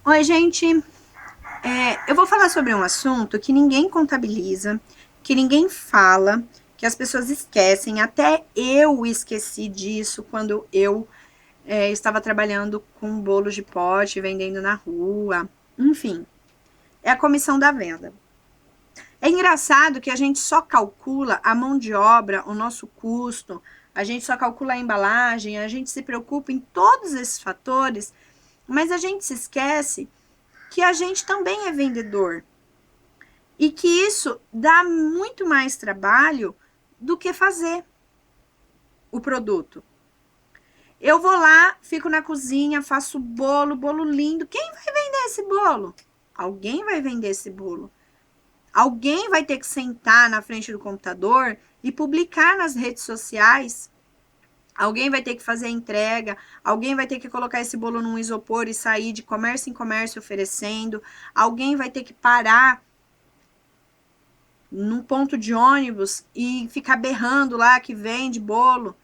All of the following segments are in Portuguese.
Oi, gente. Eu vou falar sobre um assunto que ninguém contabiliza, que ninguém fala, que as pessoas esquecem. Até eu esqueci disso quando eu estava trabalhando com bolos de pote, vendendo na rua. Enfim, é a comissão da venda. É engraçado que a gente só calcula a mão de obra, o nosso custo, a gente só calcula a embalagem, a gente se preocupa em todos esses fatores, mas a gente se esquece que a gente também é vendedor e que isso dá muito mais trabalho do que fazer o produto. Eu vou lá, fico na cozinha, faço bolo, bolo lindo. Quem vai vender esse bolo? Alguém vai vender esse bolo. Alguém vai ter que sentar na frente do computador e publicar nas redes sociais. Alguém vai ter que fazer a entrega, alguém vai ter que colocar esse bolo num isopor e sair de comércio em comércio oferecendo, alguém vai ter que parar num ponto de ônibus e ficar berrando lá que vende bolo.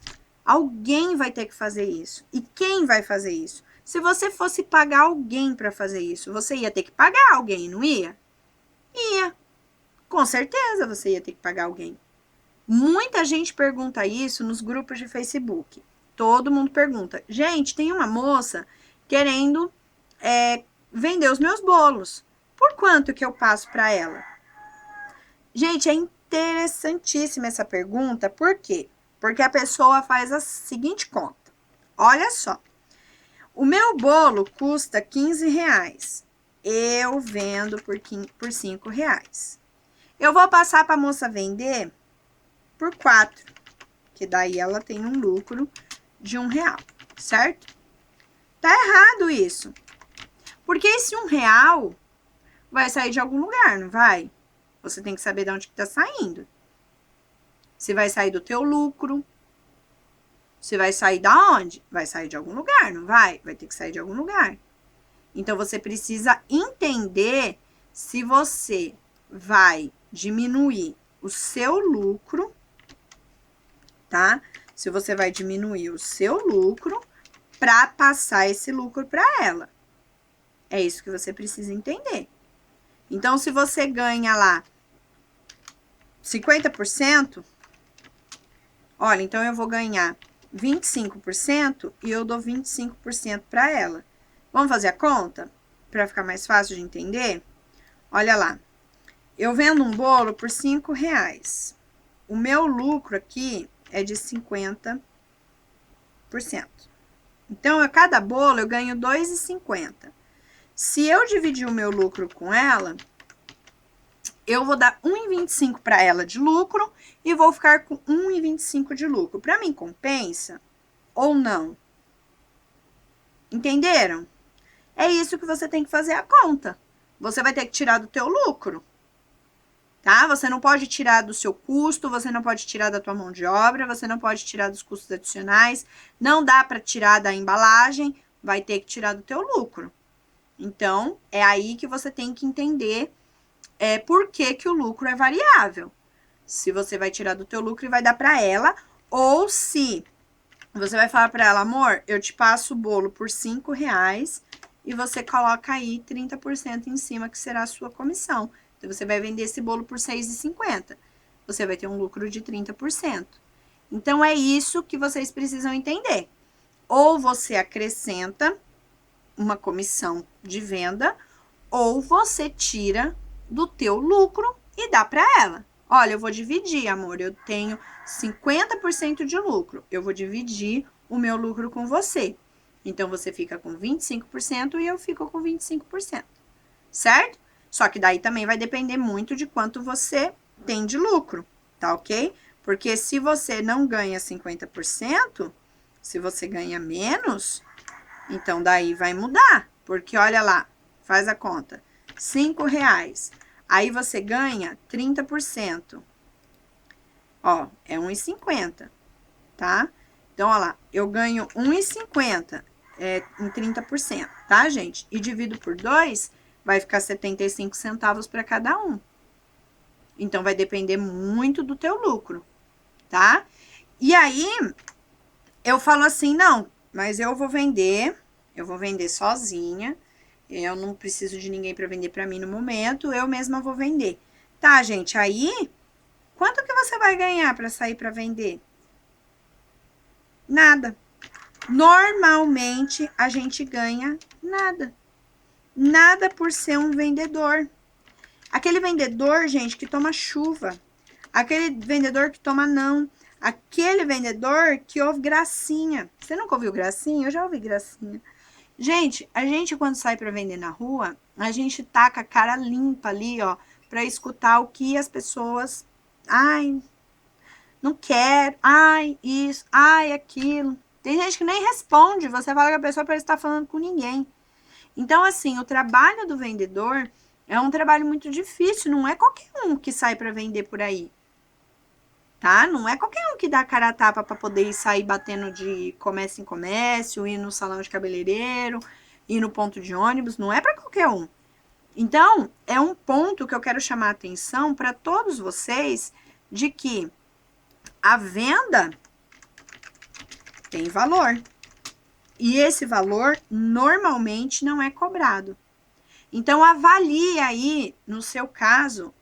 Alguém vai ter que fazer isso. E quem vai fazer isso? Se você fosse pagar alguém para fazer isso, você ia ter que pagar alguém, não ia? Ia. Com certeza você ia ter que pagar alguém. Muita gente pergunta isso nos grupos de Facebook. Todo mundo pergunta. Gente, tem uma moça querendo vender os meus bolos. Por quanto que eu passo para ela? Gente, é interessantíssima essa pergunta. Por quê? Porque a pessoa faz a seguinte conta. Olha só. O meu bolo custa 15 reais. Eu vendo por 5 reais. Eu vou passar para a moça vender por 4. Que daí ela tem um lucro de R$1, certo? Tá errado isso. Porque esse R$1 vai sair de algum lugar, não vai? Você tem que saber de onde que tá saindo. Se vai sair do teu lucro. Se vai sair da onde? Vai sair de algum lugar, não vai? Vai ter que sair de algum lugar. Então, você precisa entender se você vai diminuir o seu lucro, tá? Se você vai diminuir o seu lucro para passar esse lucro para ela. É isso que você precisa entender. Então, se você ganha lá 50%, olha, então eu vou ganhar 25% e eu dou 25% para ela. Vamos fazer a conta? Para ficar mais fácil de entender? Olha lá. Eu vendo um bolo por 5 reais. O meu lucro aqui é de 50%. Então, a cada bolo eu ganho 2,50. Se eu dividir o meu lucro com ela, eu vou dar 1,25 para ela de lucro e vou ficar com 1,25 de lucro. Para mim, compensa ou não? Entenderam? É isso que você tem que fazer a conta. Você vai ter que tirar do teu lucro, tá? Você não pode tirar do seu custo, você não pode tirar da tua mão de obra, você não pode tirar dos custos adicionais, não dá para tirar da embalagem, vai ter que tirar do teu lucro. Então, é aí que você tem que entender por que que o lucro é variável. Se você vai tirar do teu lucro e vai dar para ela, ou se você vai falar para ela, amor, eu te passo o bolo por 5 reais e você coloca aí 30% em cima, que será a sua comissão. Então, você vai vender esse bolo por 6,50. Você vai ter um lucro de 30%. Então, é isso que vocês precisam entender. Ou você acrescenta uma comissão de venda, ou você tira do teu lucro e dá para ela. Olha, eu vou dividir, amor, eu tenho 50% de lucro, eu vou dividir o meu lucro com você. Então, você fica com 25% e eu fico com 25%, certo? Só que daí também vai depender muito de quanto você tem de lucro, tá ok? Porque se você não ganha 50%, se você ganha menos, então daí vai mudar. Porque olha lá, faz a conta. 5 reais. Aí você ganha 30%. Ó, é 1,50, tá? Então, olha lá, eu ganho 1,50 em 30%, tá, gente? E divido por 2, vai ficar 75 centavos para cada um. Então, vai depender muito do teu lucro, tá? E aí, eu falo assim, não, mas eu vou vender sozinha, Eu não preciso de ninguém para vender para mim no momento, eu mesma vou vender. Tá, gente, aí, quanto que você vai ganhar para sair para vender? Nada. Normalmente, a gente ganha nada. Nada por ser um vendedor. Aquele vendedor, gente, que toma chuva. Aquele vendedor que toma não. Aquele vendedor que ouve gracinha. Você nunca ouviu gracinha? Eu já ouvi gracinha. Gente, a gente quando sai para vender na rua, a gente taca a cara limpa ali, ó, para escutar o que as pessoas, ai, não quero, ai, isso, ai, aquilo. Tem gente que nem responde, você fala que a pessoa parece estar falando com ninguém. Então, assim, o trabalho do vendedor é um trabalho muito difícil, não é qualquer um que sai para vender por aí. Tá? Não é qualquer um que dá a cara a tapa para poder sair batendo de comércio em comércio, ir no salão de cabeleireiro, ir no ponto de ônibus, não é para qualquer um. Então, é um ponto que eu quero chamar a atenção para todos vocês de que a venda tem valor. E esse valor normalmente não é cobrado. Então, avalie aí, no seu caso,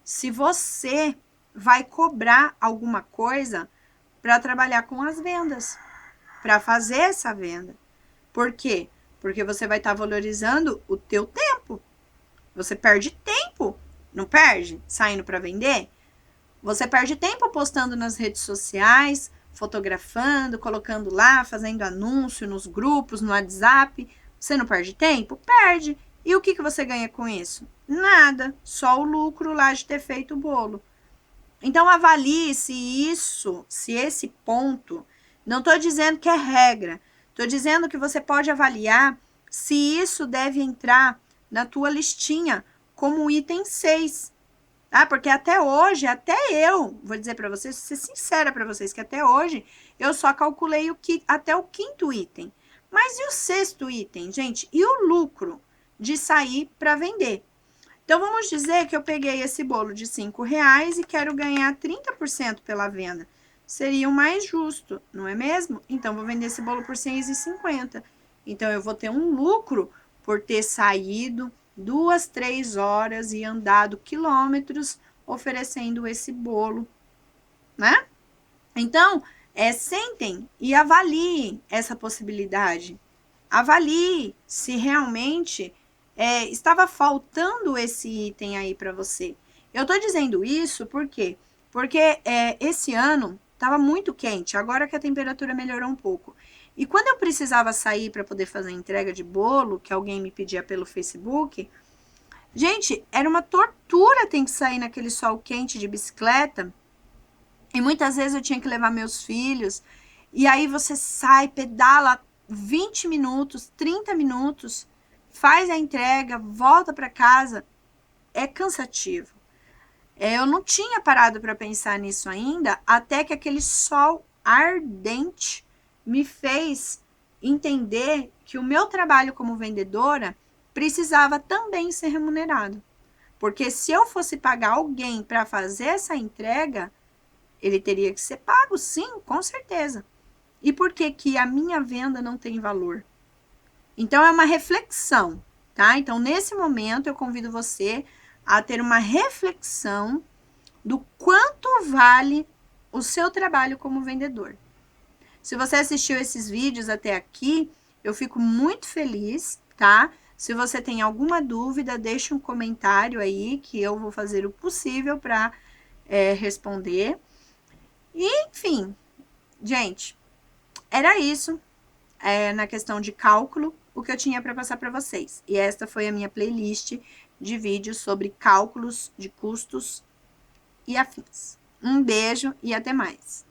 se você vai cobrar alguma coisa para trabalhar com as vendas, para fazer essa venda. Por quê? Porque você vai estar valorizando o teu tempo. Você perde tempo, não perde? Saindo para vender? Você perde tempo postando nas redes sociais, fotografando, colocando lá, fazendo anúncio nos grupos, no WhatsApp. Você não perde tempo? Perde. E o que você ganha com isso? Nada, só o lucro lá de ter feito o bolo. Então, avalie se esse ponto, não estou dizendo que é regra, estou dizendo que você pode avaliar se isso deve entrar na tua listinha como item 6. Tá? Porque até hoje, até eu, vou dizer para vocês, vou ser sincera para vocês, que até hoje eu só calculei até o 5º item. Mas e o 6º item, gente? E o lucro de sair para vender? Então, vamos dizer que eu peguei esse bolo de R$5 e quero ganhar 30% pela venda. Seria o mais justo, não é mesmo? Então, vou vender esse bolo por R$6,50. Então, eu vou ter um lucro por ter saído 2, 3 horas e andado quilômetros oferecendo esse bolo, né? Então, sentem e avaliem essa possibilidade. Avalie se realmente estava faltando esse item aí para você. Eu tô dizendo isso por quê? Porque esse ano estava muito quente, agora que a temperatura melhorou um pouco. E quando eu precisava sair para poder fazer a entrega de bolo, que alguém me pedia pelo Facebook, gente, era uma tortura ter que sair naquele sol quente de bicicleta. E muitas vezes eu tinha que levar meus filhos. E aí você sai, pedala 20 minutos, 30 minutos, faz a entrega, volta para casa. É cansativo. Eu não tinha parado para pensar nisso ainda, até que aquele sol ardente me fez entender que o meu trabalho como vendedora precisava também ser remunerado. Porque se eu fosse pagar alguém para fazer essa entrega, ele teria que ser pago, sim, com certeza. E por que que a minha venda não tem valor? Então, é uma reflexão, tá? Então, nesse momento, eu convido você a ter uma reflexão do quanto vale o seu trabalho como vendedor. Se você assistiu esses vídeos até aqui, eu fico muito feliz, tá? Se você tem alguma dúvida, deixe um comentário aí que eu vou fazer o possível para responder. E, enfim, gente, era isso na questão de cálculo, o que eu tinha para passar para vocês. E esta foi a minha playlist de vídeos sobre cálculos de custos e afins. Um beijo e até mais.